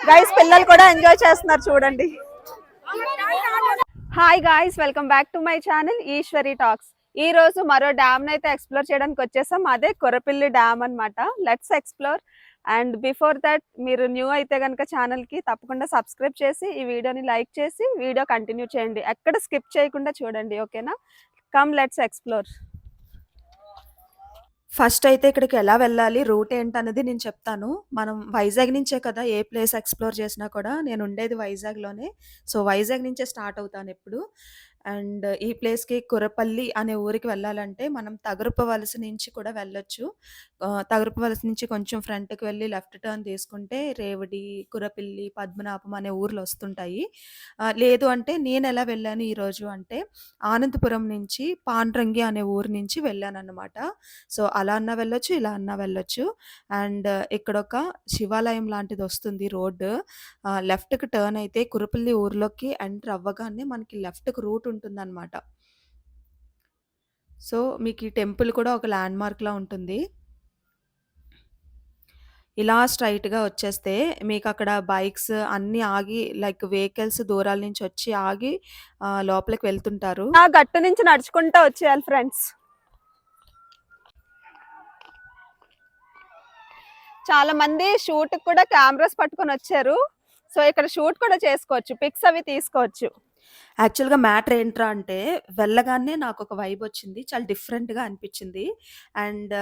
Guys పిల్లలు కూడా enjoy చేస్తున్నారు చూడండి. Hi guys, welcome back to my channel Eshwari talks. ఈ రోజు మరో డ్యామ్ అయితే ఎక్స్ప్లోర్ చేయడానికి వచ్చేసాం. అదే కొరపిల్లి డ్యామ్ అన్నమాట. Let's explore. And before that మీరు న్యూ అయితే కనుక ఛానల్కి తప్పకుండా సబ్స్క్రైబ్ చేసి ఈ వీడియోని లైక్ చేసి వీడియో కంటిన్యూ చేయండి. ఎక్కడ స్కిప్ చేయకుండా చూడండి, ఓకేనా? Come let's explore. ఫస్ట్ అయితే ఇక్కడికి ఎలా వెళ్ళాలి, రూట్ ఏంటన్నది నేను చెప్తాను. మనం వైజాగ్ నుంచే కదా ఏ ప్లేస్ ఎక్స్‌ప్లోర్ చేసినా కూడా. నేను ఉండేది వైజాగ్‌లోనే. సో, వైజాగ్ నుంచే స్టార్ట్ అవుతానెప్పుడు. అండ్ ఈ ప్లేస్‌కి కురపల్లి అనే ఊరికి వెళ్ళాలంటే మనం తగరపవలస నుంచి కూడా వెళ్ళొచ్చు. తగరపవలస నుంచి కొంచెం ఫ్రంట్‌కి వెళ్ళి లెఫ్ట్ టర్న్ తీసుకుంటే రేవడి, కురపిల్లి, పద్మనాభం అనే ఊర్లొస్తుంటాయి. లేదు అంటే నేనెలా వెళ్ళాను ఈరోజు అంటే ఆనంతపురం నుంచి పాండ్రంగి అనే ఊరు నుంచి వెళ్ళానన్నమాట. సో, అలా అన్నా వెళ్ళొచ్చు, ఇలా అన్నా వెళ్ళొచ్చు. అండ్ ఇక్కడొక శివాలయం లాంటిదొస్తుంది రోడ్డు. లెఫ్ట్‌కి టర్న్ అయితే కురపల్లి ఊర్లోకి ఎంటర్ అవ్వగానే మనకి లెఫ్ట్‌కి రూట్ ఉంటుందనమాట. సో, మీకీ టెంపుల్ కూడా ఒక ల్యాండ్‌మార్క్‌లా ఉంటుంది. ఇలా స్ట్రెయిట్‌గా వచ్చేస్తే మీకక్కడ బైక్స్ అన్నీ ఆగి లైక్ వెహికల్స్ దూరాల నుంచి వచ్చి ఆగి లోపలికి వెళ్తుంటారు. ఆ గట్టు నుంచి నడుచుకుంటా వచ్చేయాలి ఫ్రెండ్స్. చాలా మంది షూట్ కూడా కెమెరాస్ పట్టుకొని వచ్చారు. సో ఇక్కడ షూట్ కూడా చేసుకోవచ్చు, పిక్స్ అవి తీసుకోవచ్చు. యాక్చువల్‌గా మ్యాటర్ ఏంట్రా అంటే వెళ్ళగానే నాకు ఒక వైబ్ వచ్చింది. చాలా డిఫరెంట్‌గా అనిపించింది. అండ్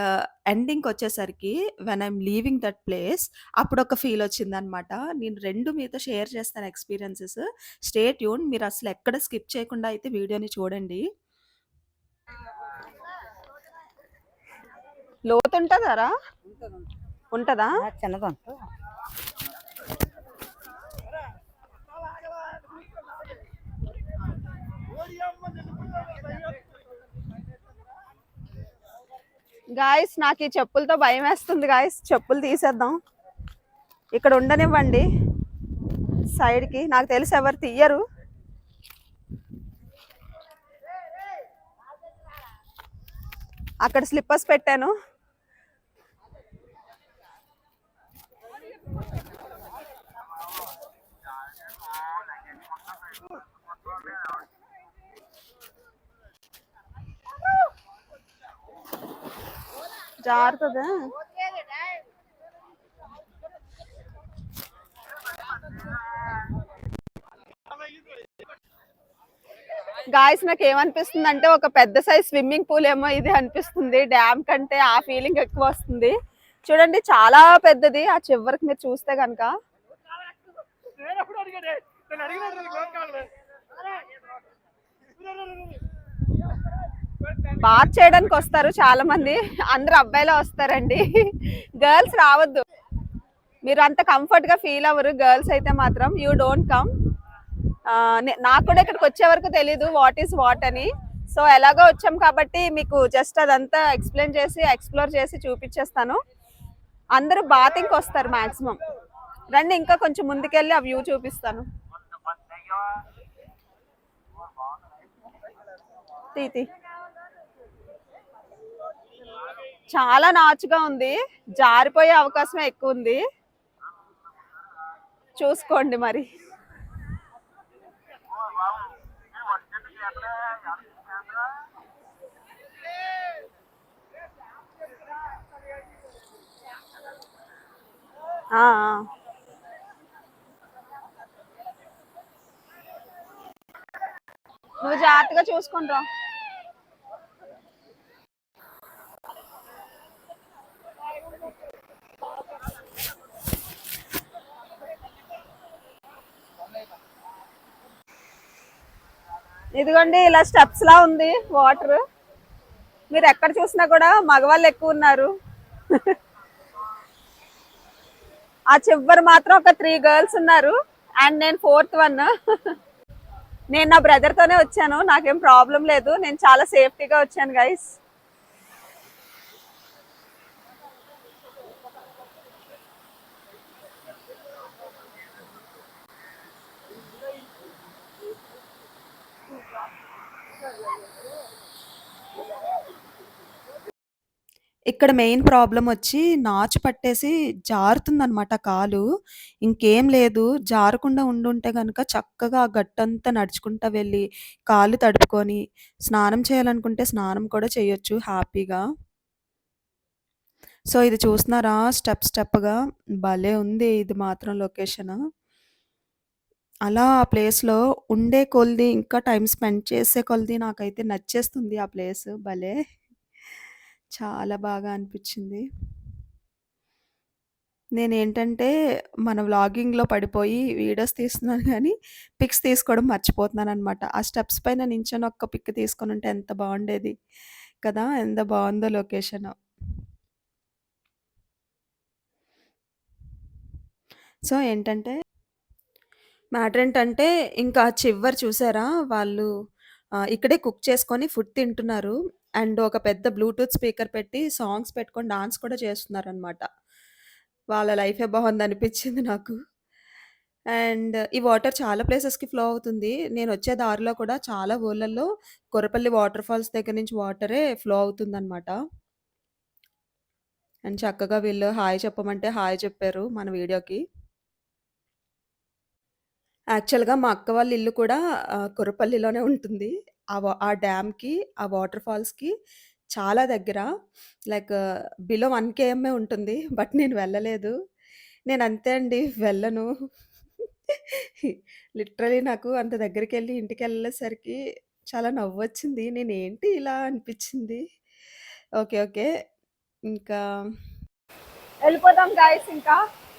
ఎండింగ్‌కి వచ్చేసరికి when I'm leaving that place అప్పుడు ఒక ఫీల్ వచ్చిందనమాట. నేను 2 మీతో షేర్ చేస్తాను ఎక్స్‌పీరియన్సెస్. Stay tune. మీరు అసలు ఎక్కడ స్కిప్ చేయకుండా అయితే వీడియోని చూడండి. లోతుంటదారా? ఉంటదా? చిన్నదంతా గాయస్ నాకు ఈ చెప్పులతో భయం వేస్తుంది గాయస్. చెప్పులు తీసేద్దాం, ఇక్కడ ఉండనివ్వండి సైడ్కి. నాకు తెలిసి ఎవరు తీయరు. అక్కడ స్లిప్పర్స్ పెట్టాను. జారుతుందా? గాయస్ నాకు ఏమనిపిస్తుంది అంటే ఒక పెద్ద సైజ్ స్విమ్మింగ్ పూల్ ఏమో ఇది అనిపిస్తుంది. డ్యామ్ కంటే ఆ ఫీలింగ్ ఎక్కువ వస్తుంది. చూడండి చాలా పెద్దది. ఆ చివరికి మీరు చూస్తే కనుక బాత్ చేయడానికి వస్తారు చాలా మంది. అందరు అబ్బాయిలే వస్తారండి, గర్ల్స్ రావద్దు. మీరు అంత కంఫర్ట్ గా ఫీల్ అవ్వరు. గర్ల్స్ అయితే మాత్రం యూ డోంట్ కమ్. నాకు కూడా ఇక్కడికి వచ్చే వరకు తెలీదు వాట్ ఈస్ వాట్ అని. సో ఎలాగో వచ్చాం కాబట్టి మీకు జస్ట్ అదంతా ఎక్స్ప్లెయిన్ చేసి ఎక్స్ప్లోర్ చేసి చూపించేస్తాను. అందరూ బాతింగ్కి వస్తారు మాక్సిమం. రండి ఇంకా కొంచెం ముందుకెళ్ళి ఆ వ్యూ చూపిస్తాను. తీతి చాలా నాచుగా ఉంది, జారిపోయే అవకాశం ఎక్కువ ఉంది, చూసుకోండి మరి. నువ్వు జాగ్రత్తగా చూసుకుంటా. ఇదిగోండి ఇలా స్టెప్స్ లా ఉంది వాటర్. మీరు ఎక్కడ చూసినా కూడా మగవాళ్ళు ఎక్కువ ఉన్నారు. ఆ చివరి మాత్రం ఒక 3 గర్ల్స్ ఉన్నారు అండ్ నేను 4th వన్. నేను నా బ్రదర్ తోనే వచ్చాను, నాకేం ప్రాబ్లం లేదు. నేను చాలా సేఫ్టీగా వచ్చాను గైస్. ఇక్కడ మెయిన్ ప్రాబ్లమొచ్చి నాచు పట్టేసి జారుతుందనమాట కాలు. ఇంకేం లేదు. జారకుండా ఉండుంటే గనక చక్కగా ఆ గట్టంతా నడుచుకుంటా వెళ్ళి, కాళ్ళు తడుపుకొని, స్నానం చేయాలనుకుంటే స్నానం కూడా చేయొచ్చు హ్యాపీగా. సో, ఇది చూస్తున్నారా స్టెప్‌గా భలే ఉంది ఇది మాత్రం లొకేషను. అలా ఆ ప్లేస్‌లో ఉండే కొద్దీ, ఇంకా టైమ్ స్పెండ్ చేసే కొద్దీ నాకైతే నచ్చేస్తుంది ఆ ప్లేసు భలే! చాలా బాగా అనిపిచ్చింది. నేనేంటంటే, మన వ్లాగింగ్‌లో పడిపోయి వీడియోస్ తీస్తున్నాను గానీ, పిక్స్ తీసుకోవడం మర్చిపోతున్నాననమాట. ఆ స్టెప్స్ పైన నించొని ఒక్క పిక్ తీసుకొనుంటే ఎంత బావుండేది కదా! ఎంత బావుందో లొకేషను. సో, ఏంటంటే మ్యాటరేంటంటే, ఇంకా చివర చూసారా వాళ్ళు ఇక్కడే కుక్ చేసుకొని ఫుడ్ తింటున్నారు. అండ్ ఒక పెద్ద బ్లూటూత్ స్పీకర్ పెట్టి సాంగ్స్ పెట్టుకొని డాన్స్ కూడా చేస్తున్నారనమాట. వాళ్ళ లైఫే బావుందనిపిచ్చింది నాకు. అండ్ ఈ వాటర్ చాలా ప్లేసెస్‌కి ఫ్లో అవుతుంది. నేనొచ్చే దారిలో కూడా చాలా ఊర్లల్లో కొర్రపల్లి వాటర్ ఫాల్స్ దగ్గర నుంచి వాటరే ఫ్లో అవుతుందనమాట. అండ్ చక్కగా వీళ్ళు హాయ్ చెప్పమంటే హాయ్ చెప్పారు మన వీడియోకి. యాక్చువల్‌గా మా అక్క వాళ్ళ ఇల్లు కూడా కుర్రపల్లిలోనే ఉంటుంది. ఆ డ్యామ్‌కి, ఆ వాటర్ ఫాల్స్‌కి చాలా దగ్గర. లైక్ బిలో 1 కేఎంఏ ఉంటుంది. బట్ నేను వెళ్ళలేదు. నేనంతే అండి వెళ్ళను. లిటరల్లీ నాకు అంత దగ్గరికెళ్ళి ఇంటికెళ్ళేసరికి చాలా నవ్వొచ్చింది. నేనేంటి ఇలా అనిపిచ్చింది. ఓకే. ఓకే. ఇంకా వెళ్ళిపోదాం గాయ్స్ ఇంకా.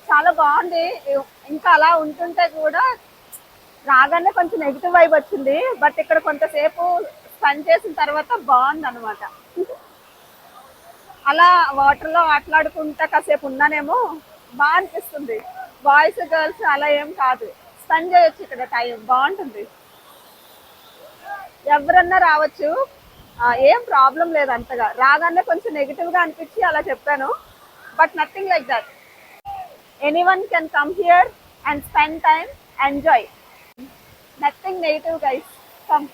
చాలా బావుంది. ఇంకా అలా ఉంటుంటే కూడా రాగానే కొంచెం నెగెటివ్ వైబ్ వచ్చింది. బట్ ఇక్కడ కొంతసేపు స్పెండ్ చేసిన తర్వాత బావుందనమాట. అలా వాటర్‌లో ఆటలాడుకుంటా కాసేపు ఉన్నానేమో అనిపిస్తుంది. బాయ్స్, గర్ల్స్ అలా ఏం కాదు. స్పెండ్ చేయొచ్చు ఇక్కడ టైం. బావుంటుంది. ఎవరన్నా రావచ్చు. ఏం ప్రాబ్లం లేదు అంతగా. రాగానే కొంచెం నెగెటివ్‌గా అనిపిచ్చి అలా చెప్పాను. But nothing like that. Anyone can come here and spend time, enjoy. Nothing negative, guys. Come.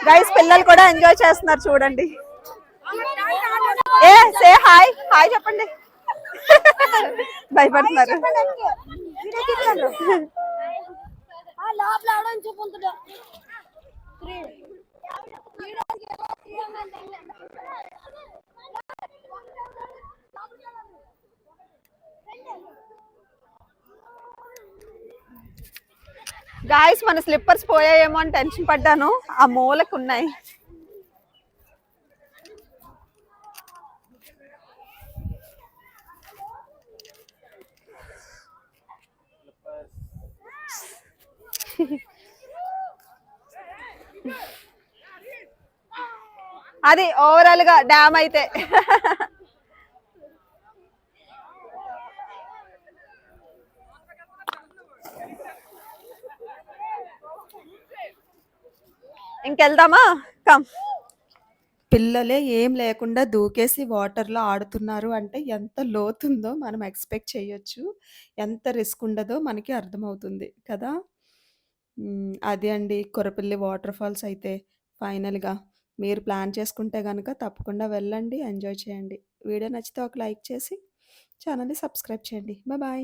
Guys పిల్లలు కూడా ఎంజాయ్ చేస్తున్నారు చూడండి. ఏ సే హాయ్ హాయ్ చెప్పండి. భయపడుతున్నారు. గాయస్ మన స్లిప్పర్స్ పోయాయేమో అని టెన్షన్ పడ్డాను. ఆ మూలకు ఉన్నాయి. అది ఓవరాల్ గా డ్యామ్ అయితే ఇంకెళ్దామా కమ్. పిల్లలే ఏం లేకుండా దూకేసి వాటర్‌లో ఆడుతున్నారు అంటే ఎంత లోతుందో మనం ఎక్స్‌పెక్ట్ చేయొచ్చు. ఎంత రిస్క్ ఉండదో మనకి అర్థమవుతుంది కదా! అది అండి కొరపల్లి వాటర్ ఫాల్స్ అయితే ఫైనల్‌గా. మీరు ప్లాన్ చేసుకుంటే గనక తప్పకుండా వెళ్ళండి. ఎంజాయ్ చేయండి. వీడియో నచ్చితే ఒక లైక్ చేసి ఛానెల్‌ని సబ్స్క్రైబ్ చేయండి. బాయ్.